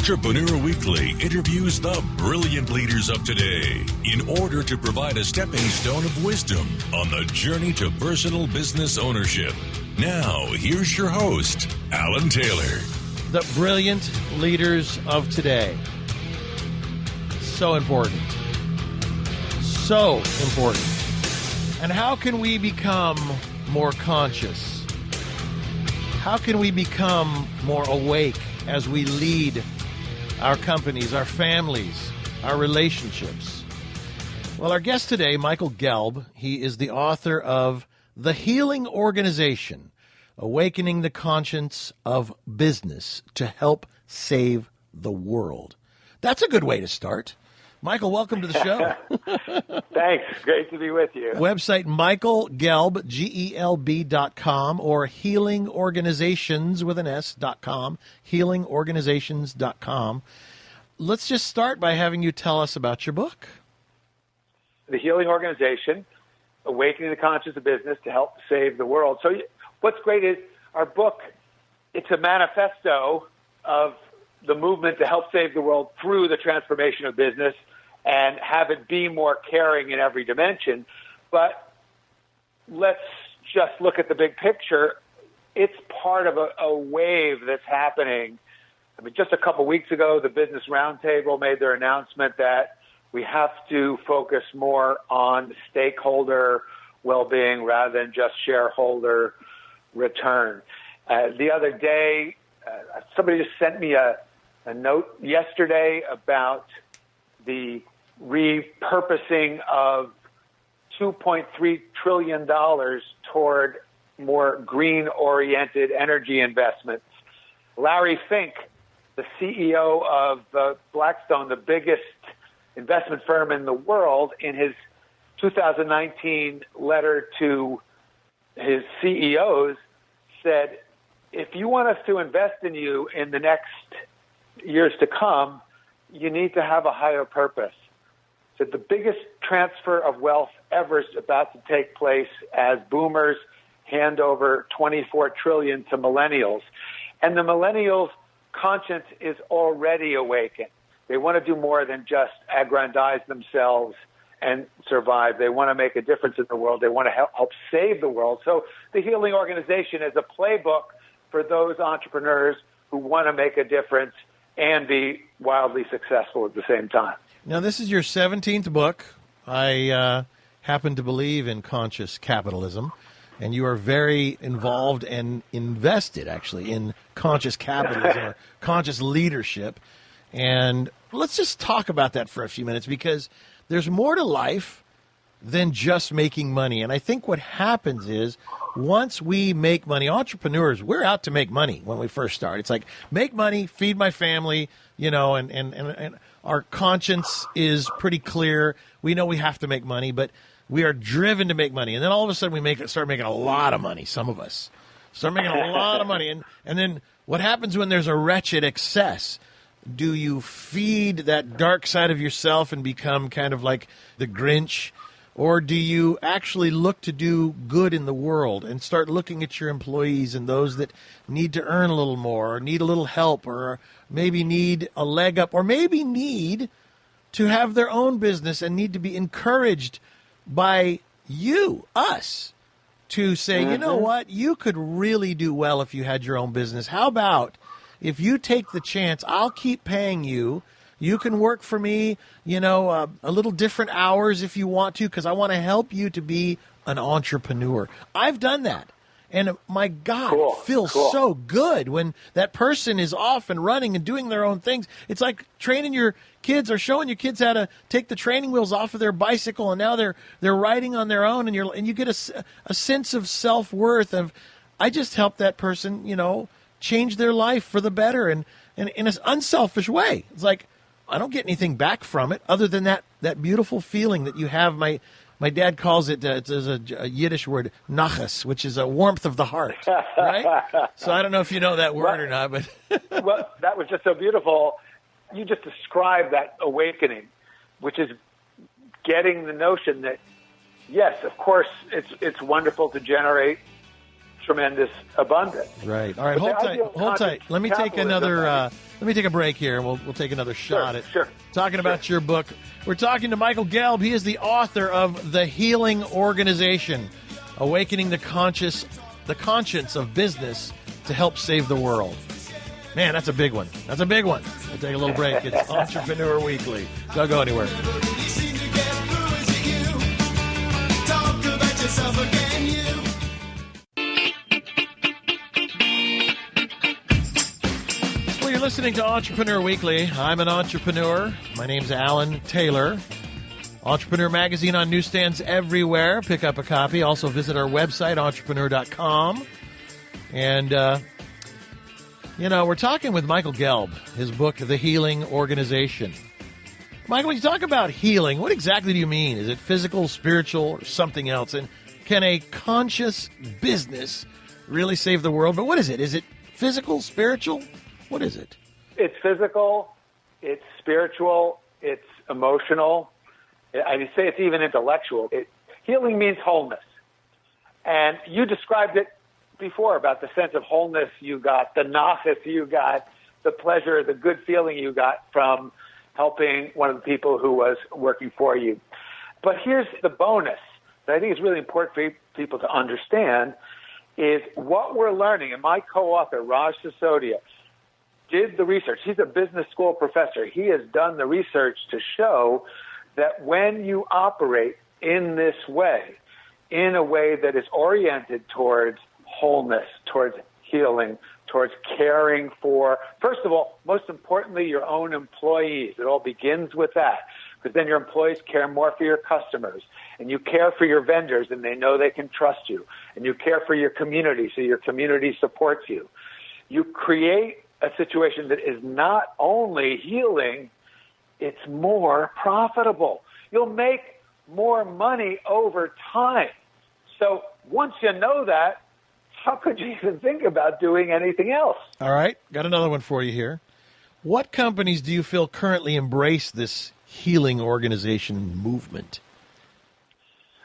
Entrepreneur Weekly interviews the brilliant leaders of today in order to provide a stepping stone of wisdom on the journey to personal business ownership. Now, here's your host, Alan Taylor. The brilliant leaders of today. So important. So important. And how can we become more conscious? How can we become more awake as we lead our companies, our families, our relationships? Well, our guest today, Michael Gelb, he is the author of The Healing Organization, Awakening the Conscience of Business to Help Save the World. That's a good way to start. Michael, welcome to the show. Thanks. Great to be with you. Website michaelgelb, Gelb.com, or healingorganizations with an S.com, healingorganizations.com. Let's just start by having you tell us about your book. The Healing Organization, Awakening the Conscience of Business to Help Save the World. So what's great is our book, it's a manifesto of the movement to help save the world through the transformation of business and have it be more caring in every dimension. But let's just look at the big picture. It's part of a wave that's happening. I mean, just a couple weeks ago, the Business Roundtable made their announcement that we have to focus more on stakeholder well-being rather than just shareholder return. The other day, somebody just sent me a note yesterday about the repurposing of $2.3 trillion toward more green-oriented energy investments. Larry Fink, the CEO of Blackstone, the biggest investment firm in the world, in his 2019 letter to his CEOs, said, if you want us to invest in you in the next years to come, you need to have a higher purpose. So the biggest transfer of wealth ever is about to take place as boomers hand over $24 trillion to millennials. And the millennials' conscience is already awakened. They want to do more than just aggrandize themselves and survive. They want to make a difference in the world. They want to help save the world. So the Healing Organization is a playbook for those entrepreneurs who want to make a difference and be wildly successful at the same time. Now, this is your 17th book. I happen to believe in conscious capitalism, and you are very involved and invested, actually, in conscious capitalism or conscious leadership. And let's just talk about that for a few minutes, because there's more to life than just making money. And I think what happens is once we make money, entrepreneurs, we're out to make money when we first start. It's like, make money, feed my family, you know, and our conscience is pretty clear. We know we have to make money, but we are driven to make money. And then all of a sudden we start making a lot of money, some of us. Start making a lot of money. And then what happens when there's a wretched excess? Do you feed that dark side of yourself and become kind of like the Grinch? Or do you actually look to do good in the world and start looking at your employees and those that need to earn a little more or need a little help or maybe need a leg up or maybe need to have their own business and need to be encouraged by you, us, to say, you know what, you could really do well if you had your own business. How about if you take the chance, I'll keep paying you. You can work for me, you know, a little different hours if you want to, because I want to help you to be an entrepreneur. I've done that. And my God, it feels so good when that person is off and running and doing their own things. It's like training your kids or showing your kids how to take the training wheels off of their bicycle, and now they're riding on their own, and you get a sense of self-worth of, I just helped that person, you know, change their life for the better, and in an unselfish way. It's like, I don't get anything back from it other than that beautiful feeling that you have. My dad calls it, it's a Yiddish word, nachas, which is a warmth of the heart, right? So I don't know if you know that word or not, but well, that was just so beautiful. You just described that awakening, which is getting the notion that, yes, of course, it's wonderful to generate tremendous abundance. Right. All right. Hold tight. Let me take a break here, and we'll take another shot at talking about your book. We're talking to Michael Gelb. He is the author of The Healing Organization, Awakening the Conscience of Business to Help Save the World. Man, that's a big one. We'll take a little break. It's Entrepreneur Weekly. Don't go anywhere. Well, you're listening to Entrepreneur Weekly. I'm an entrepreneur. My name's Alan Taylor. Entrepreneur Magazine on newsstands everywhere. Pick up a copy. Also visit our website, entrepreneur.com. And, we're talking with Michael Gelb, his book, The Healing Organization. Michael, when you talk about healing, what exactly do you mean? Is it physical, spiritual, or something else? And can a conscious business really save the world? But what is it? Is it physical, spiritual? What is it? It's physical, it's spiritual, it's emotional. I would say it's even intellectual. Healing means wholeness. And you described it before about the sense of wholeness you got, the nachas you got, the pleasure, the good feeling you got from helping one of the people who was working for you. But here's the bonus that I think is really important for people to understand is what we're learning. And my co-author, Raj Sisodia, did the research. He's a business school professor. He has done the research to show that when you operate in this way, in a way that is oriented towards wholeness, towards healing, towards caring for, first of all, most importantly, your own employees. It all begins with that, because then your employees care more for your customers, and you care for your vendors, and they know they can trust you, and you care for your community, so your community supports you. You create a situation that is not only healing, it's more profitable. You'll make more money over time. So once you know that, how could you even think about doing anything else? All right. Got another one for you here. What companies do you feel currently embrace this healing organization movement?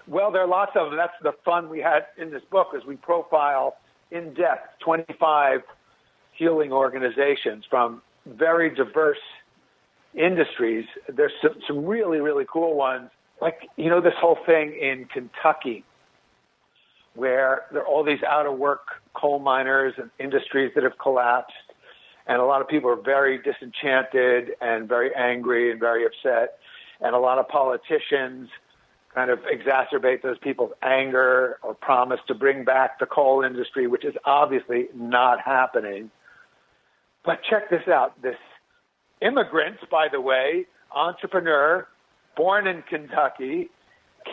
Well, there are lots of them. That's the fun we had in this book, is we profile in depth 25 healing organizations from very diverse industries. There's some really, really cool ones. Like, this whole thing in Kentucky, where there are all these out-of-work coal miners and industries that have collapsed, and a lot of people are very disenchanted and very angry and very upset, and a lot of politicians kind of exacerbate those people's anger or promise to bring back the coal industry, which is obviously not happening. But check this out. This immigrant, by the way, entrepreneur, born in Kentucky,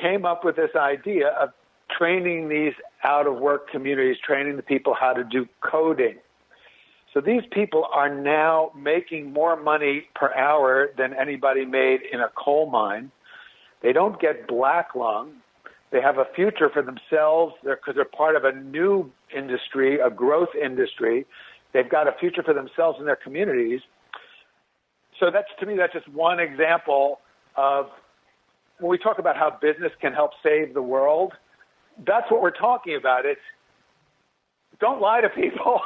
came up with this idea of training these out-of-work communities, training the people how to do coding. So these people are now making more money per hour than anybody made in a coal mine. They don't get black lung. They have a future for themselves because they're part of a new industry, a growth industry. They've got a future for themselves and their communities. So to me, that's just one example of when we talk about how business can help save the world. That's what we're talking about. It's don't lie to people.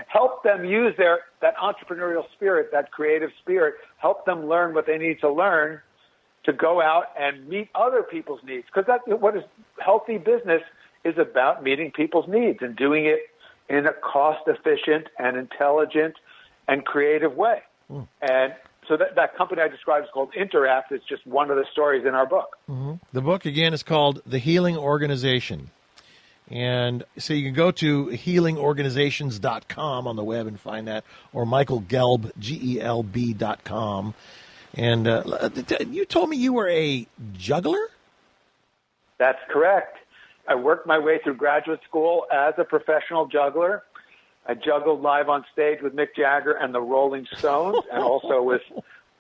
Help them use that entrepreneurial spirit, that creative spirit. Help them learn what they need to learn to go out and meet other people's needs. Because that's what is healthy business is about, meeting people's needs and doing it in a cost-efficient and intelligent and creative way. And so that company I described is called Interact. It's just one of the stories in our book. Mm-hmm. The book, again, is called The Healing Organization. And so you can go to healingorganizations.com on the web and find that, or Michael Gelb, Gelb.com. And you told me you were a juggler? That's correct. I worked my way through graduate school as a professional juggler. I juggled live on stage with Mick Jagger and the Rolling Stones, and also with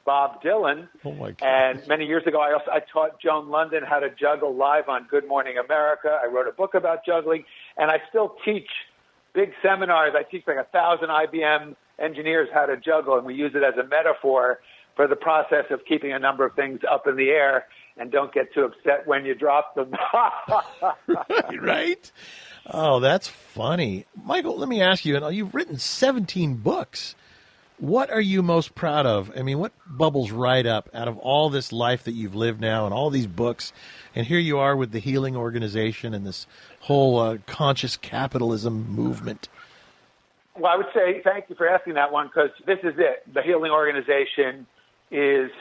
Bob Dylan. Oh my God. And many years ago, I taught Joan London how to juggle live on Good Morning America. I wrote a book about juggling, and I still teach big seminars. I teach like 1,000 IBM engineers how to juggle, and we use it as a metaphor for the process of keeping a number of things up in the air and don't get too upset when you drop them. Right? Oh, that's funny. Michael, let me ask you, you've written 17 books. What are you most proud of? I mean, what bubbles right up out of all this life that you've lived now and all these books? And here you are with the Healing Organization and this whole conscious capitalism movement. Well, I would say thank you for asking that one, because this is it. The Healing Organization is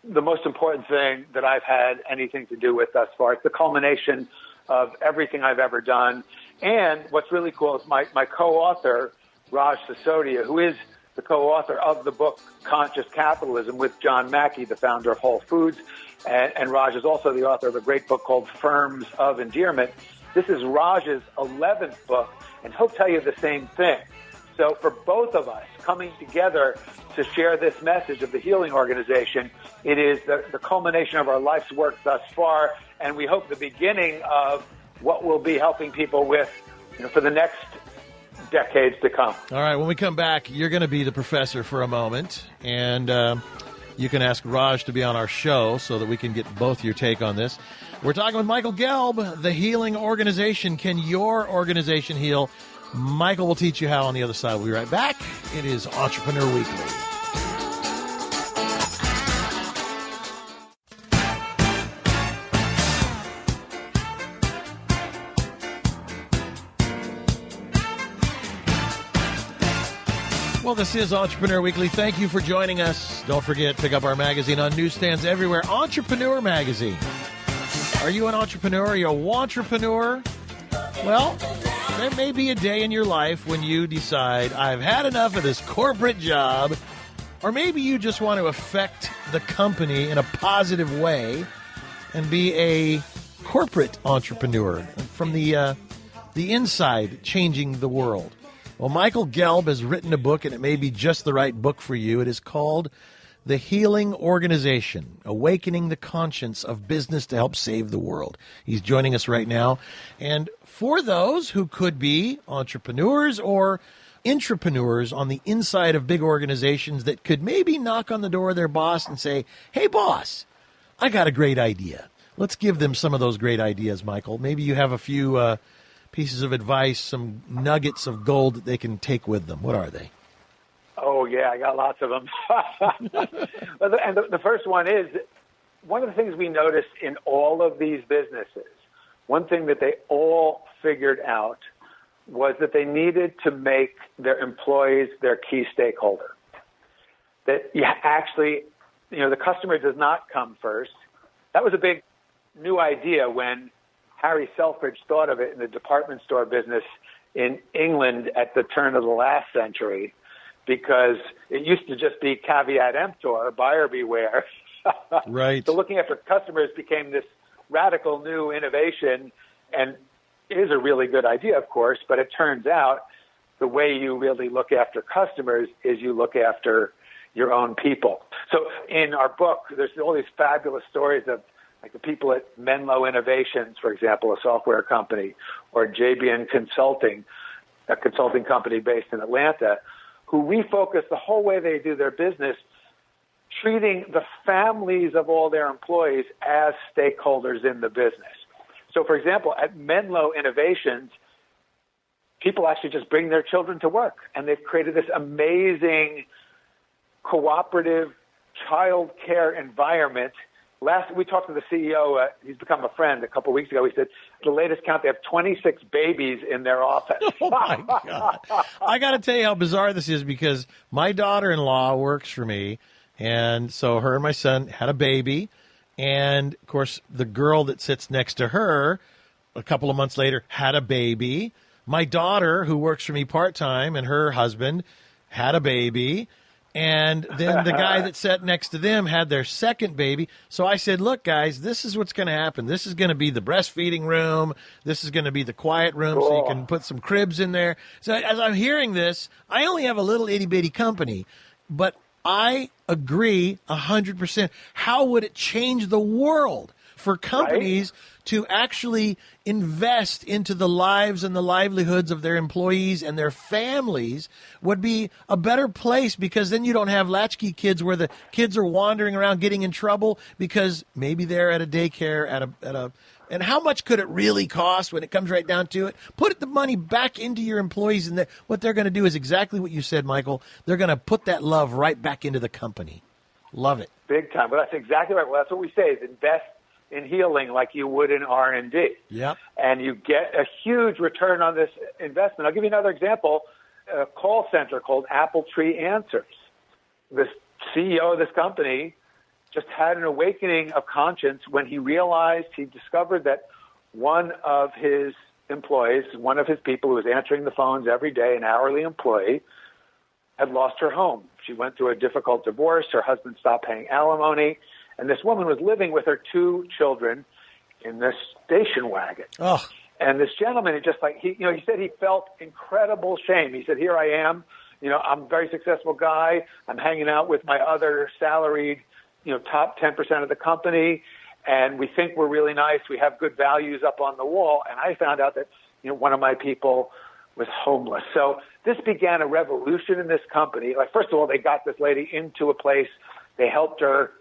the most important thing that I've had anything to do with thus far. It's the culmination of everything I've ever done. And what's really cool is my co-author, Raj Sisodia, who is the co-author of the book Conscious Capitalism with John Mackey, the founder of Whole Foods. And Raj is also the author of a great book called Firms of Endearment. This is Raj's 11th book, and he'll tell you the same thing. So for both of us coming together to share this message of the Healing Organization, it is the culmination of our life's work thus far, and we hope the beginning of what we'll be helping people with for the next decades to come. All right, when we come back, you're going to be the professor for a moment, and you can ask Raj to be on our show so that we can get both your take on this. We're talking with Michael Gelb, the Healing Organization. Can your organization heal? Michael will teach you how on the other side. We'll be right back. It is Entrepreneur Weekly. Well, this is Entrepreneur Weekly. Thank you for joining us. Don't forget, pick up our magazine on newsstands everywhere. Entrepreneur Magazine. Are you an entrepreneur? Are you a wantrepreneur? Well, there may be a day in your life when you decide, I've had enough of this corporate job. Or maybe you just want to affect the company in a positive way and be a corporate entrepreneur from the inside, changing the world. Well, Michael Gelb has written a book, and it may be just the right book for you. It is called The Healing Organization, Awakening the Conscience of Business to Help Save the World. He's joining us right now. And for those who could be entrepreneurs or intrapreneurs on the inside of big organizations that could maybe knock on the door of their boss and say, hey, boss, I got a great idea. Let's give them some of those great ideas, Michael. Maybe you have a few pieces of advice, some nuggets of gold that they can take with them. What are they? Oh, yeah, I got lots of them. And the first one is, one of the things we noticed in all of these businesses, one thing that they all figured out was that they needed to make their employees their key stakeholder. That you actually, the customer does not come first. That was a big new idea when Harry Selfridge thought of it in the department store business in England at the turn of the last century, because it used to just be caveat emptor, buyer beware. Right. So looking after customers became this radical new innovation, and it is a really good idea, of course, but it turns out the way you really look after customers is you look after your own people. So in our book, there's all these fabulous stories of like the people at Menlo Innovations, for example, a software company, or JBN Consulting, a consulting company based in Atlanta, who refocus the whole way they do their business, treating the families of all their employees as stakeholders in the business. So, for example, at Menlo Innovations, people actually just bring their children to work, and they've created this amazing cooperative child care environment. We talked to the CEO. He's become a friend a couple of weeks ago. He said the latest count, they have 26 babies in their office. Oh, my God. I got to tell you how bizarre this is, because my daughter-in-law works for me, and so her and my son had a baby. And, of course, the girl that sits next to her a couple of months later had a baby. My daughter, who works for me part-time, and her husband had a baby. And then the guy that sat next to them had their second baby. So I said, look, guys, this is what's going to happen. This is going to be the breastfeeding room. This is going to be the quiet room, cool. So you can put some cribs in there. So as I'm hearing this, I only have a little itty-bitty company, but I agree 100%. How would it change the world for companies to actually invest into the lives and the livelihoods of their employees and their families would be a better place, because then you don't have latchkey kids where the kids are wandering around getting in trouble because maybe they're at a daycare and how much could it really cost when it comes right down to it? Put the money back into your employees, and what they're going to do is exactly what you said, Michael. They're going to put that love right back into the company. Love it. Big time. Well, that's exactly right. Well, that's what we say, is invest in healing like you would in R&D. Yep. And you get a huge return on this investment. I'll give you another example. A call center called Apple Tree Answers. The CEO of this company just had an awakening of conscience when he discovered that one of his employees, one of his people who was answering the phones every day, an hourly employee, had lost her home. She went through a difficult divorce. Her husband stopped paying alimony. And this woman was living with her 2 children in this station wagon. Oh. And this gentleman, he said he felt incredible shame. He said, here I am, I'm a very successful guy. I'm hanging out with my other salaried, top 10% of the company. And we think we're really nice. We have good values up on the wall. And I found out that, one of my people was homeless. So this began a revolution in this company. Like, first of all, they got this lady into a place. They helped her.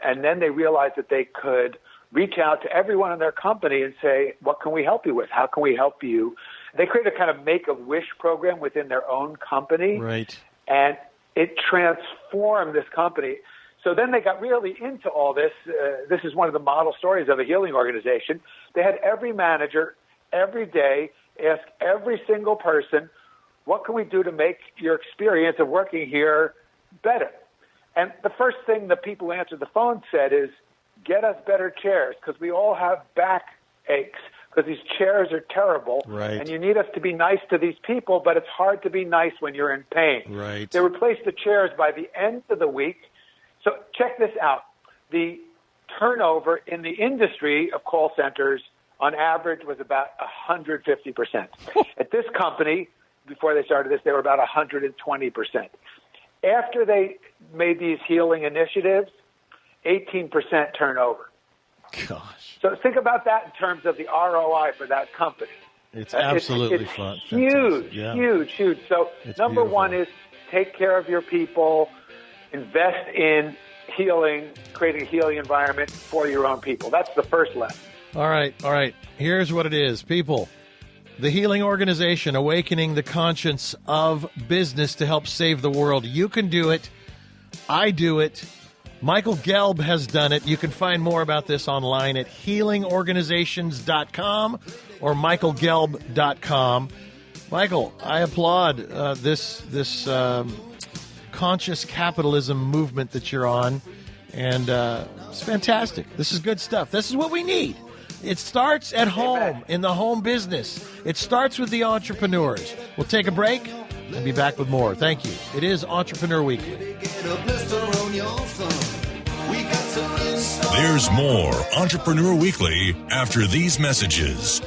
And then they realized that they could reach out to everyone in their company and say, what can we help you with? How can we help you? They created a kind of Make-A-Wish program within their own company. Right. And it transformed this company. So then they got really into all this. This is one of the model stories of a healing organization. They had every manager every day ask every single person, what can we do to make your experience of working here better? And the first thing the people who answered the phone said is, get us better chairs, because we all have back aches, because these chairs are terrible. Right. And you need us to be nice to these people, but it's hard to be nice when you're in pain. Right. They replaced the chairs by the end of the week. So check this out. The turnover in the industry of call centers on average was about 150%. At this company, before they started this, they were about 120%. After they made these healing initiatives, 18% turnover. Gosh. So think about that in terms of the ROI for that company. It's absolutely it's fun. Huge, Yeah. huge. So number one is take care of your people, invest in healing, creating a healing environment for your own people. That's the first lesson. All right. Here's what it is, people. The Healing Organization, awakening the conscience of business to help save the world. You can do it. I do it. Michael Gelb has done it. You can find more about this online at healingorganizations.com or michaelgelb.com. Michael, I applaud this conscious capitalism movement that you're on, and it's fantastic. This is good stuff. This is what we need. It starts at home, in the home business. It starts with the entrepreneurs. We'll take a break and be back with more. Thank you. It is Entrepreneur Weekly. There's more Entrepreneur Weekly after these messages.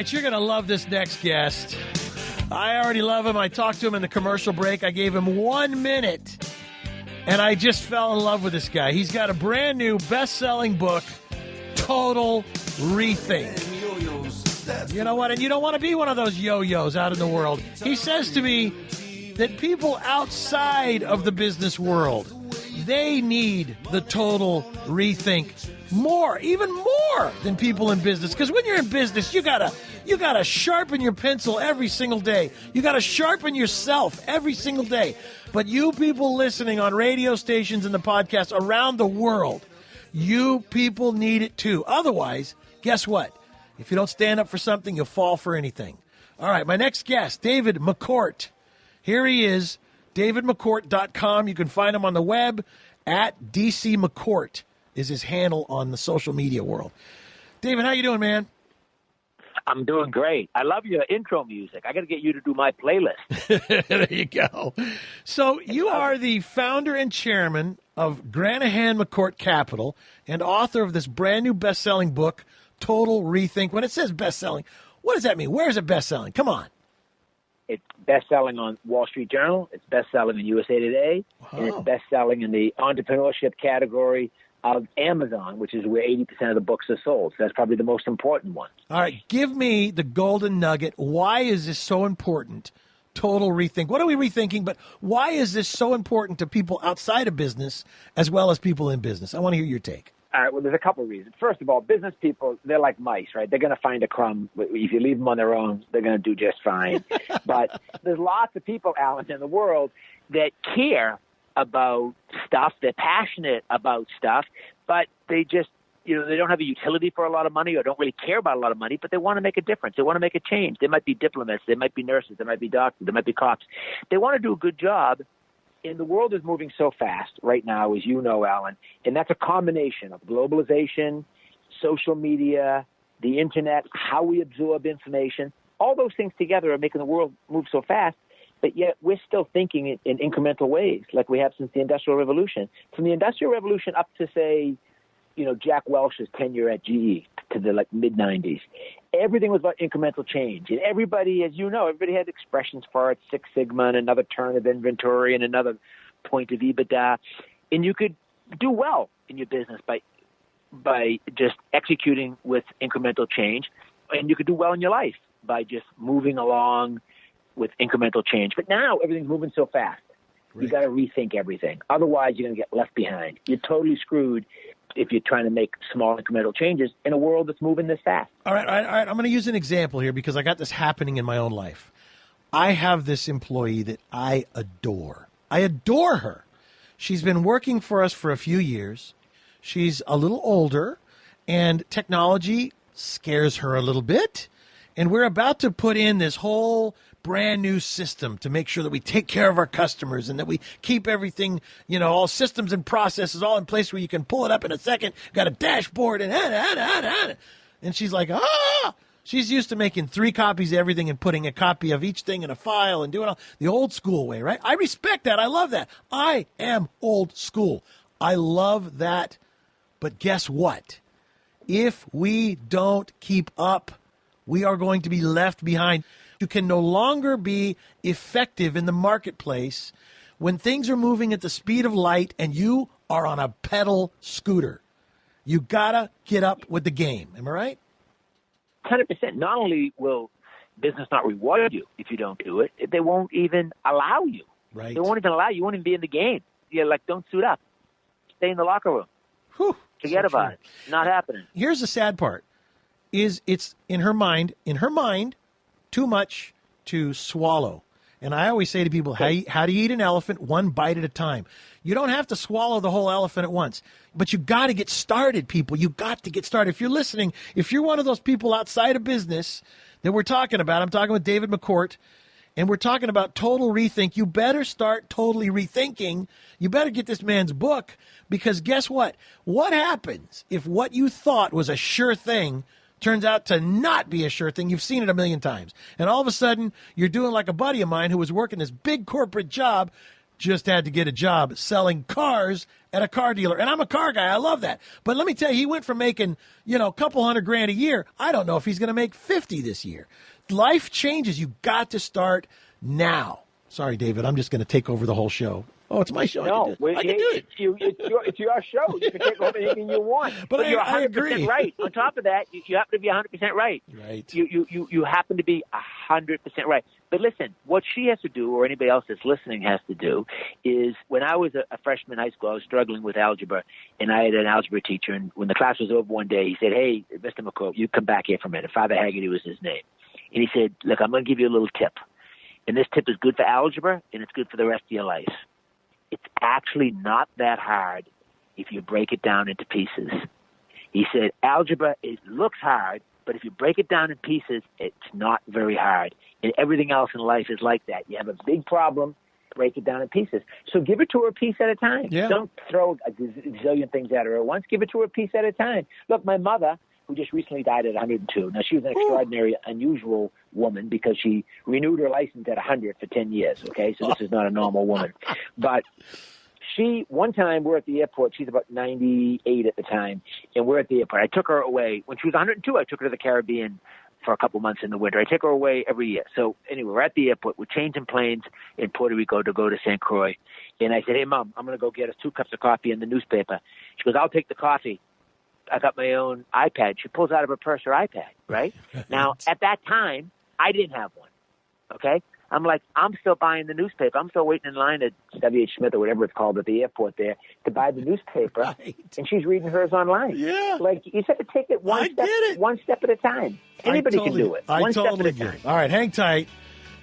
You're going to love this next guest. I already love him. I talked to him in the commercial break. I gave him 1 minute, and I just fell in love with this guy. He's got a brand new best-selling book, Total Rethink. You know what? And you don't want to be one of those yo-yos out in the world. He says to me that people outside of the business world, they need the total rethink more, even more than people in business. Because when you're in business, you gotta sharpen your pencil every single day. You gotta sharpen yourself every single day. But you people listening on radio stations and the podcast around the world, you people need it too. Otherwise, guess what? If you don't stand up for something, you'll fall for anything. All right, my next guest, David McCourt. Here he is, davidmccourt.com. You can find him on the web at DCMcCourt is his handle on the social media world. David, how you doing, man? I'm doing great. I love your intro music. I got to get you to do my playlist. There you go. So you are the founder and chairman of Granahan McCourt Capital and author of this brand new best-selling book, Total Rethink. When it says best-selling, what does that mean? Where is it best-selling? Come on. It's best-selling on Wall Street Journal. It's best-selling in USA Today. Wow. And it's best-selling in the entrepreneurship category of Amazon, which is where 80% of the books are sold. So that's probably the most important one. All right, give me the golden nugget. Why is this so important? Total Rethink. What are we rethinking? But why is this so important to people outside of business as well as people in business? I want to hear your take. All right, well, there's a couple of reasons. First of all, business people, they're like mice, right? They're going to find a crumb. If you leave them on their own, they're going to do just fine. But there's lots of people, Alan, in the world that care about stuff. They're passionate about stuff, but they just, they don't have a utility for a lot of money or don't really care about a lot of money, but they want to make a difference. They want to make a change. They might be diplomats. They might be nurses. They might be doctors. They might be cops. They want to do a good job. And the world is moving so fast right now, as you know, Alan, and that's a combination of globalization, social media, the internet, how we absorb information. All those things together are making the world move so fast, but yet we're still thinking in incremental ways like we have since the Industrial Revolution. From the Industrial Revolution up to, say, Jack Welch's tenure at GE to the mid-'90s, everything was about incremental change. And everybody, as you know, everybody had expressions for it, Six Sigma and another turn of inventory and another point of EBITDA. And you could do well in your business by just executing with incremental change. And you could do well in your life by just moving along with incremental change. But now everything's moving so fast. Right. You got to rethink everything. Otherwise, you're going to get left behind. You're totally screwed if you're trying to make small incremental changes in a world that's moving this fast. All right. I'm going to use an example here because I got this happening in my own life. I have this employee that I adore. I adore her. She's been working for us for a few years. She's a little older, and technology scares her a little bit. And we're about to put in this whole brand new system to make sure that we take care of our customers and that we keep everything, all systems and processes all in place where you can pull it up in a second, got a dashboard and she's like, she's used to making 3 copies of everything and putting a copy of each thing in a file and doing it the old school way, right? I respect that. I love that. I am old school. I love that. But guess what? If we don't keep up, we are going to be left behind. You can no longer be effective in the marketplace when things are moving at the speed of light and you are on a pedal scooter. You got to get up with the game. Am I right? 100%. Not only will business not reward you if you don't do it, they won't even allow you. Right. They won't even allow you. You won't even be in the game. You're like, don't suit up. Stay in the locker room. Whew, Forget about it. Not happening. Here's the sad part. It's in her mind, too much to swallow. And I always say to people, how do you eat an elephant? One bite at a time. You don't have to swallow the whole elephant at once, but you got to get started, people. You got to get started. If you're listening, if you're one of those people outside of business that we're talking about, I'm talking with David McCourt, and we're talking about total rethink. You better start totally rethinking. You better get this man's book, because guess what? What happens if what you thought was a sure thing turns out to not be a sure thing? You've seen it a million times. And all of a sudden, you're doing like a buddy of mine who was working this big corporate job, just had to get a job selling cars at a car dealer. And I'm a car guy. I love that. But let me tell you, he went from making, a couple $100,000 a year. I don't know if he's going to make 50 this year. Life changes. You got to start now. Sorry, David. I'm just going to take over the whole show. Oh, it's my show. No, I can do it. It's your show. You can take over anything you want. But you're 100% I agree. right. On top of that, you happen to be 100% right. Right. You happen to be 100% right. But listen, what she has to do, or anybody else that's listening has to do, is when I was a freshman in high school, I was struggling with algebra, and I had an algebra teacher. And when the class was over one day, he said, "Hey, Mr. McCourt, you come back here for a minute." Father Haggerty was his name. And he said, "Look, I'm going to give you a little tip. And this tip is good for algebra, and it's good for the rest of your life. It's actually not that hard if you break it down into pieces." He said, algebra, it looks hard, but if you break it down in pieces, it's not very hard. And everything else in life is like that. You have a big problem, break it down in pieces. So give it to her a piece at a time. Yeah. Don't throw a zillion things at her at once. Give it to her a piece at a time. Look, my mother, who just recently died at 102. Now, she was an extraordinary, unusual woman because she renewed her license at 100 for 10 years, okay? So this is not a normal woman. But One time we're at the airport. She's about 98 at the time, and we're at the airport. I took her away when she was 102. I took her to the Caribbean for a couple months in the winter. I take her away every year. So anyway, we're at the airport. We're changing planes in Puerto Rico to go to St. Croix. And I said, hey, Mom, I'm going to go get us 2 cups of coffee and the newspaper. She goes, I'll take the coffee. I got my own iPad. She pulls out of her purse her iPad, right? Now, at that time, I didn't have one, okay? I'm like, I'm still buying the newspaper. I'm still waiting in line at W.H. Smith or whatever it's called at the airport there to buy the newspaper. Right. And she's reading hers online. Yeah. Like, you have to take it one step at a time. Anybody can do it. I one totally step at a get time. All right, hang tight.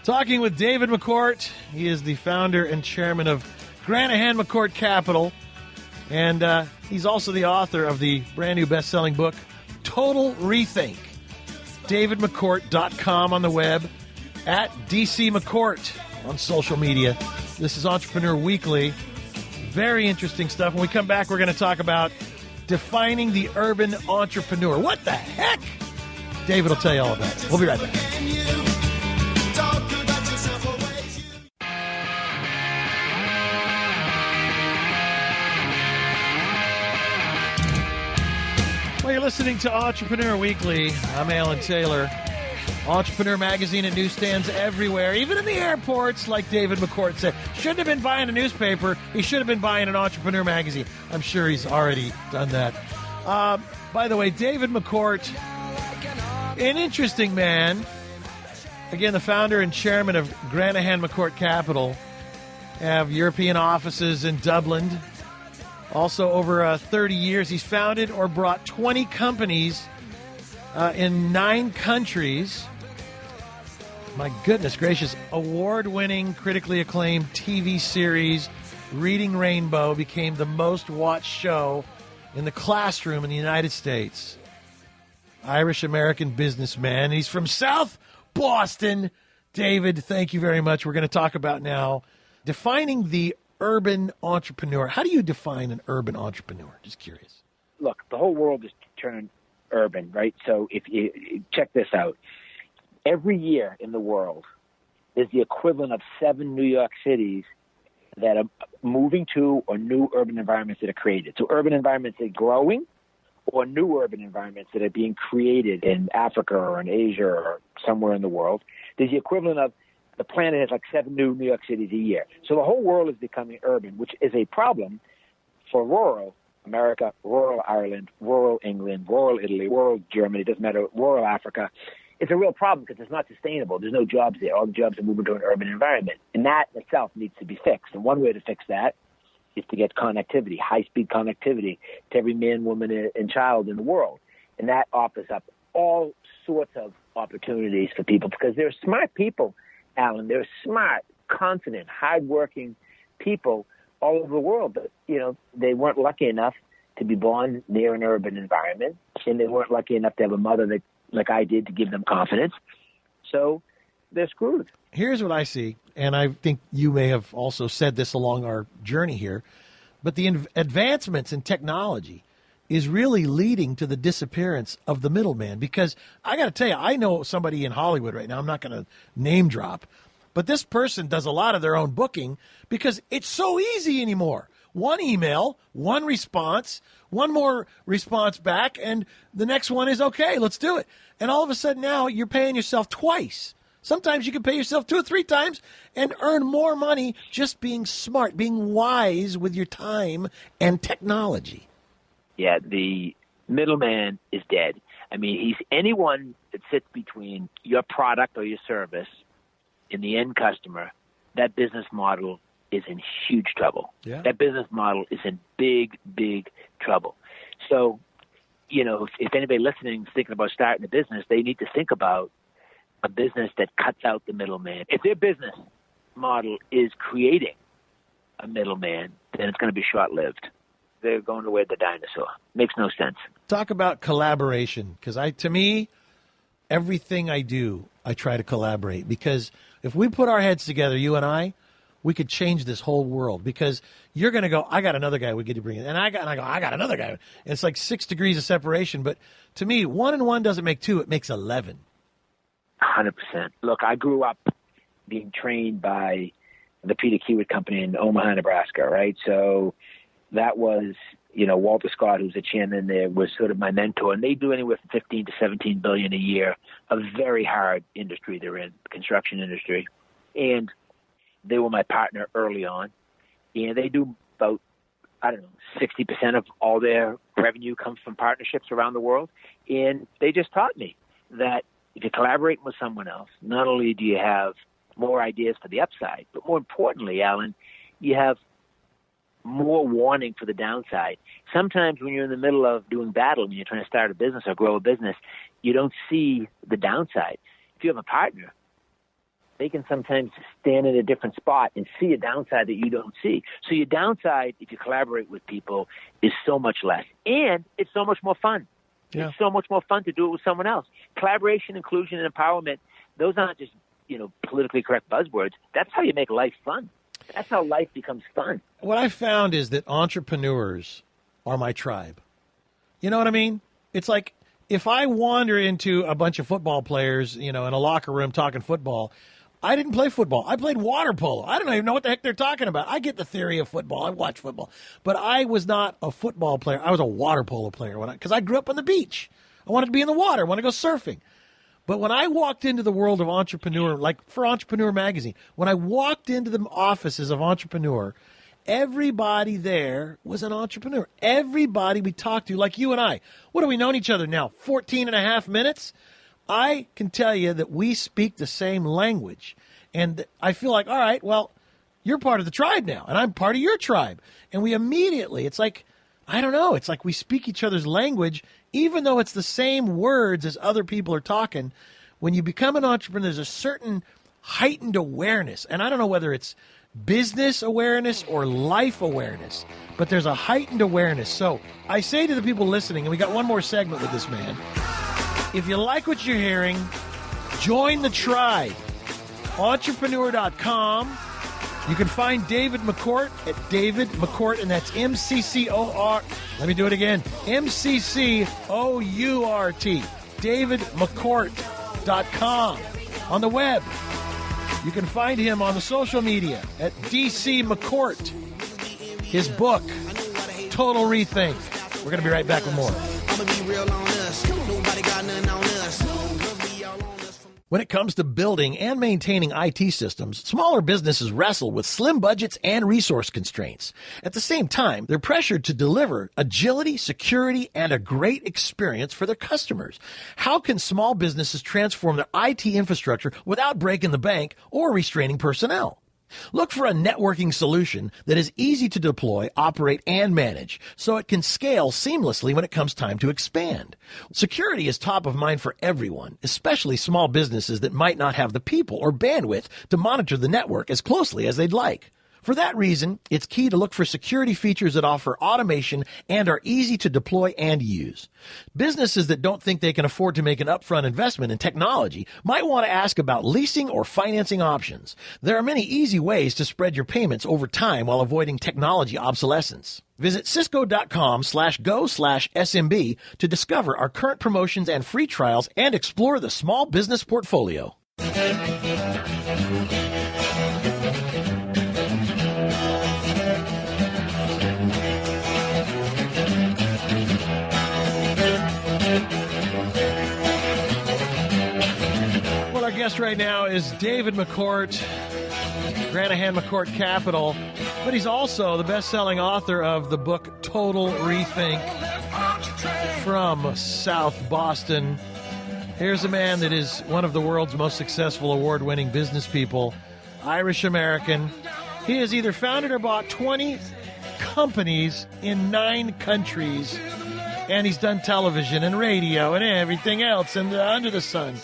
Talking with David McCourt. He is the founder and chairman of Granahan McCourt Capital. And he's also the author of the brand new best-selling book, Total Rethink. DavidMcCourt.com on the web. At DC McCourt on social media. This is Entrepreneur Weekly. Very interesting stuff. When we come back, we're going to talk about defining the urban entrepreneur. What the heck? David will tell you all about it. We'll be right back. Well, you're listening to Entrepreneur Weekly. I'm Alan Taylor. Entrepreneur Magazine at newsstands everywhere, even in the airports, like David McCourt said. Shouldn't have been buying a newspaper. He should have been buying an Entrepreneur Magazine. I'm sure he's already done that. By the way, David McCourt, an interesting man. Again, the founder and chairman of Granahan McCourt Capital. Have European offices in Dublin. Also, over 30 years, he's founded or brought 20 companies in 9 countries. My goodness gracious, award-winning, critically acclaimed TV series Reading Rainbow became the most watched show in the classroom in the United States. Irish-American businessman. He's from South Boston. David, thank you very much. We're going to talk about now defining the urban entrepreneur. How do you define an urban entrepreneur? Just curious. Look, the whole world is turning urban, right? So if you check this out, every year in the world is the equivalent of 7 New York cities that are moving to or new urban environments that are created. So urban environments that are growing or new urban environments that are being created in Africa or in Asia or somewhere in the world. There's the equivalent of the planet has like 7 new New York cities a year. So the whole world is becoming urban, which is a problem for rural America, rural Ireland, rural England, rural Italy, rural Germany, doesn't matter, rural Africa. It's a real problem because it's not sustainable. There's no jobs there. All the jobs are moving to an urban environment. And that itself needs to be fixed. And one way to fix that is to get connectivity, high-speed connectivity to every man, woman, and child in the world. And that offers up all sorts of opportunities for people because they're smart people, Alan. They're smart, confident, hardworking people all over the world. But, they weren't lucky enough to be born near an urban environment, and they weren't lucky enough to have a mother that, like I did, to give them confidence. So they're screwed. Here's what I see, and I think you may have also said this along our journey here, but the advancements in technology is really leading to the disappearance of the middleman. Because I got to tell you, I know somebody in Hollywood right now, I'm not going to name drop, but this person does a lot of their own booking because it's so easy anymore. One email, one response, one more response back, and the next one is, okay, let's do it. And all of a sudden now you're paying yourself twice. Sometimes you can pay yourself 2 or 3 times and earn more money just being smart, being wise with your time and technology. Yeah, the middleman is dead. I mean, he's anyone that sits between your product or your service and the end customer. That business model is in huge trouble. Yeah. That business model is in big, big trouble. So, if anybody listening is thinking about starting a business, they need to think about a business that cuts out the middleman. If their business model is creating a middleman, then it's going to be short-lived. They're going to wear the dinosaur. Makes no sense. Talk about collaboration, because to me, everything I do, I try to collaborate. Because if we put our heads together, you and I, we could change this whole world. Because you're going to go, I got another guy we get to bring in. And I got another guy. And it's like 6 degrees of separation. But to me, 1 and 1 doesn't make 2. It makes 11. 100%. Look, I grew up being trained by the Peter Kiewit Company in Omaha, Nebraska, right? So that was, Walter Scott, who's the chairman there, was sort of my mentor. And they do anywhere from 15 to 17 billion a year, a very hard industry they're in, the construction industry. And they were my partner early on. And they do about, 60% of all their revenue comes from partnerships around the world. And they just taught me that if you collaborate with someone else, not only do you have more ideas for the upside, but more importantly, Alan, you have more warning for the downside. Sometimes when you're in the middle of doing battle, when you're trying to start a business or grow a business, you don't see the downside. If you have a partner, they can sometimes stand in a different spot and see a downside that you don't see. So your downside, if you collaborate with people, is so much less. And it's so much more fun. Yeah. It's so much more fun to do it with someone else. Collaboration, inclusion, and empowerment, those aren't just, politically correct buzzwords. That's how you make life fun. That's how life becomes fun. What I found is that entrepreneurs are my tribe. You know what I mean? It's like if I wander into a bunch of football players, in a locker room talking football, I didn't play football. I played water polo. I don't even know what the heck they're talking about. I get the theory of football. I watch football. But I was not a football player. I was a water polo player because I grew up on the beach. I wanted to be in the water. I wanted to go surfing. But when I walked into the world of Entrepreneur, like for Entrepreneur Magazine, when I walked into the offices of Entrepreneur, everybody there was an entrepreneur. Everybody we talked to, like you and I. What have we known each other now? 14 and a half minutes? I can tell you that we speak the same language. And I feel like, all right, well, you're part of the tribe now, and I'm part of your tribe. And we immediately, it's like, I don't know, it's like we speak each other's language, even though it's the same words as other people are talking. When you become an entrepreneur, there's a certain heightened awareness. And I don't know whether it's business awareness or life awareness, but there's a heightened awareness. So I say to the people listening, and we got one more segment with this man, if you like what you're hearing, join the tribe. Entrepreneur.com. You can find David McCourt at David McCourt, and that's MCCOR. Let me do it again. MCCOURT. DavidMcCourt.com. On the web. You can find him on the social media at DC McCourt. His book, Total Rethink. We're going to be right back with more. When it comes to building and maintaining IT systems, smaller businesses wrestle with slim budgets and resource constraints. At the same time, they're pressured to deliver agility, security, and a great experience for their customers. How can small businesses transform their IT infrastructure without breaking the bank or restraining personnel? Look for a networking solution that is easy to deploy, operate, and manage, so it can scale seamlessly when it comes time to expand. Security is top of mind for everyone, especially small businesses that might not have the people or bandwidth to monitor the network as closely as they'd like. For that reason, it's key to look for security features that offer automation and are easy to deploy and use. Businesses that don't think they can afford to make an upfront investment in technology might want to ask about leasing or financing options. There are many easy ways to spread your payments over time while avoiding technology obsolescence. Visit cisco.com/go/SMB to discover our current promotions and free trials and explore the small business portfolio. Our guest right now is David McCourt, Granahan McCourt Capital, but he's also the best-selling author of the book Total Rethink from South Boston. Here's a man that is one of the world's most successful award-winning business people, Irish-American. He has either founded or bought 20 companies in 9 countries, and he's done television and radio and everything else under the sun.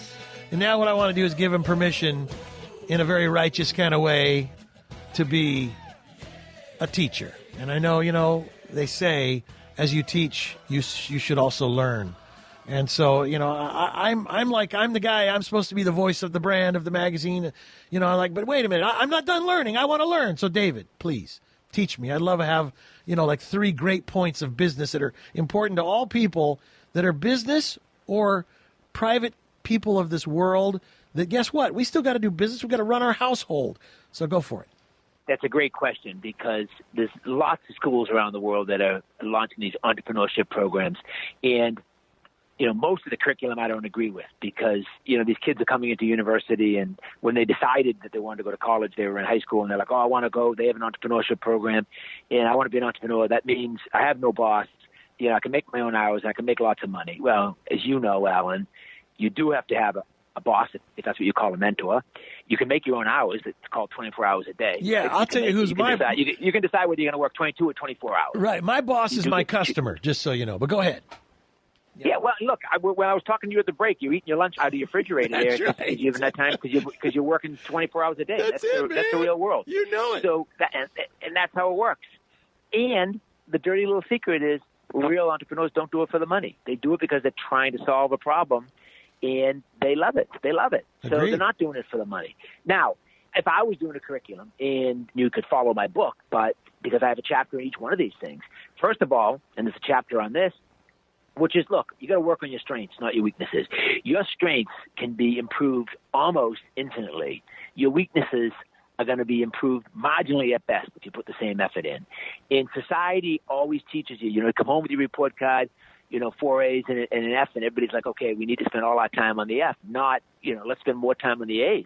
And now what I want to do is give him permission in a very righteous kind of way to be a teacher. And I know, they say as you teach, you should also learn. And so, I'm the guy, I'm supposed to be the voice of the brand, of the magazine. But wait a minute, I'm not done learning. I want to learn. So David, please teach me. I'd love to have, 3 great points of business that are important to all people that are business or private people of this world that, guess what? We still got to do business. We've got to run our household. So go for it. That's a great question, because there's lots of schools around the world that are launching these entrepreneurship programs. And, most of the curriculum I don't agree with, because, these kids are coming into university, and when they decided that they wanted to go to college, they were in high school, and they're like, oh, I want to go. They have an entrepreneurship program, and I want to be an entrepreneur. That means I have no boss. I can make my own hours, and I can make lots of money. Well, as you know, Alan, you do have to have a boss, if that's what you call a mentor. You can make your own hours. It's called 24 hours a day. Yeah, I'll tell you who's my boss. You can decide whether you're going to work 22 or 24 hours. Right. My boss is my customer, just so you know. But go ahead. Yeah, well, look, when I was talking to you at the break, you're eating your lunch out of your refrigerator there. Right. You haven't had time because you're working 24 hours a day. That's the real world. You know it. So and that's how it works. And the dirty little secret is real entrepreneurs don't do it for the money. They do it because they're trying to solve a problem, and they love it. They love it. So Agreed. they're not doing it for the money. Now, if I was doing a curriculum, and you could follow my book, but because I have a chapter in each one of these things, first of all, and there's a chapter on this, which is, look, you got to work on your strengths, not your weaknesses. Your strengths can be improved almost infinitely. Your weaknesses are going to be improved marginally at best if you put the same effort in. And society always teaches you, you come home with your report card, 4 A's and an F, and everybody's like, okay, we need to spend all our time on the F, not, let's spend more time on the A's.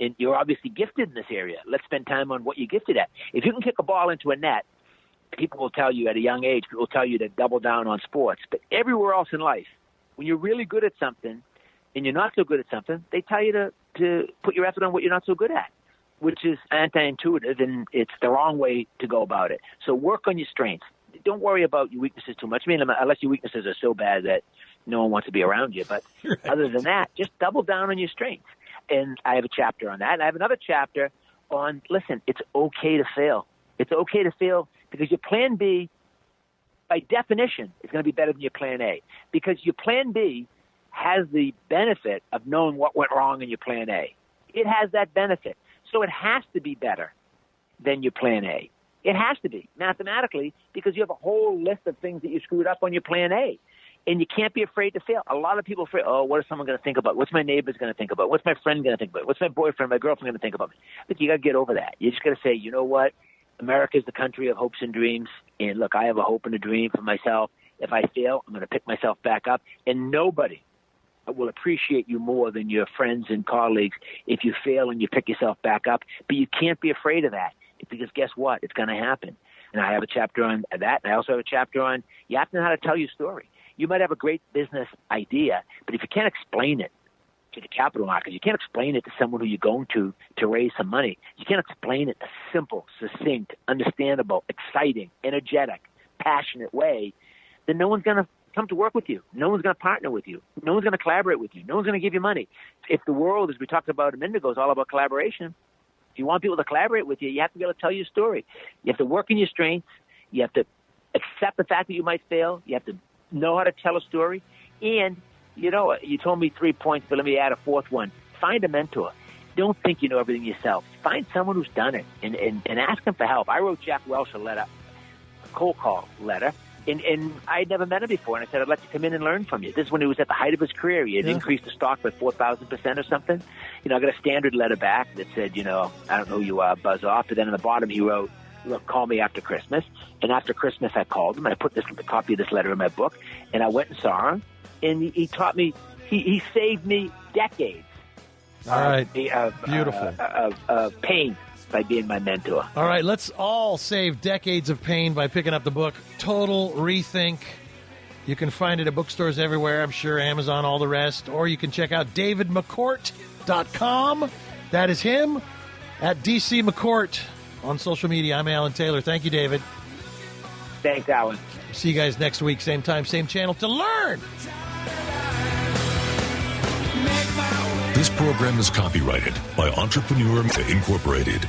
And you're obviously gifted in this area. Let's spend time on what you're gifted at. If you can kick a ball into a net, people will tell you at a young age, people will tell you to double down on sports. But everywhere else in life, when you're really good at something and you're not so good at something, they tell you to put your effort on what you're not so good at, which is anti-intuitive, and it's the wrong way to go about it. So work on your strengths. Don't worry about your weaknesses too much. I mean, unless your weaknesses are so bad that no one wants to be around you. But other than that, just double down on your strengths. And I have a chapter on that. And I have another chapter on, listen, it's okay to fail. It's okay to fail because your plan B, by definition, is going to be better than your plan A. Because your plan B has the benefit of knowing what went wrong in your plan A. It has that benefit. So it has to be better than your plan A. It has to be, mathematically, because you have a whole list of things that you screwed up on your plan A. And you can't be afraid to fail. A lot of people are afraid, what is someone going to think about? What's my neighbor's going to think about? What's my friend going to think about? What's my boyfriend, my girlfriend going to think about me? Look, you got to get over that. You just got to say, you know what? America is the country of hopes and dreams. And look, I have a hope and a dream for myself. If I fail, I'm going to pick myself back up. And nobody will appreciate you more than your friends and colleagues if you fail and you pick yourself back up. But you can't be afraid of that, because guess what? It's going to happen. And I have a chapter on that. And I also have a chapter on you have to know how to tell your story. You might have a great business idea, but if you can't explain it to the capital market, you can't explain it to someone who you're going to raise some money, you can't explain it in a simple, succinct, understandable, exciting, energetic, passionate way, then no one's going to come to work with you. No one's going to partner with you. No one's going to collaborate with you. No one's going to give you money. If the world, as we talked about a minute ago, is all about collaboration, if you want people to collaborate with you, you have to be able to tell your story. You have to work in your strengths. You have to accept the fact that you might fail. You have to know how to tell a story. And, you told me 3 points, but let me add a fourth one. Find a mentor. Don't think you know everything yourself. Find someone who's done it and ask them for help. I wrote Jack Welch a cold call letter, and I had never met him before. And I said, I'd like to come in and learn from you. This is when he was at the height of his career. He had increased the stock by 4,000% or something. I got a standard letter back that said, I don't know who you are, buzz off. But then on the bottom he wrote, look, call me after Christmas. And after Christmas, I called him, and I put the copy of this letter in my book, and I went and saw him, and he taught me, he saved me decades. All right. Beautiful. Of pain by being my mentor. All right, let's all save decades of pain by picking up the book, Total Rethink. You can find it at bookstores everywhere, I'm sure, Amazon, all the rest. Or you can check out davidmccourt.com. That is him, at DC McCourt. On social media, I'm Alan Taylor. Thank you, David. Thanks, Alan. See you guys next week, same time, same channel, to learn. This program is copyrighted by Entrepreneur Incorporated.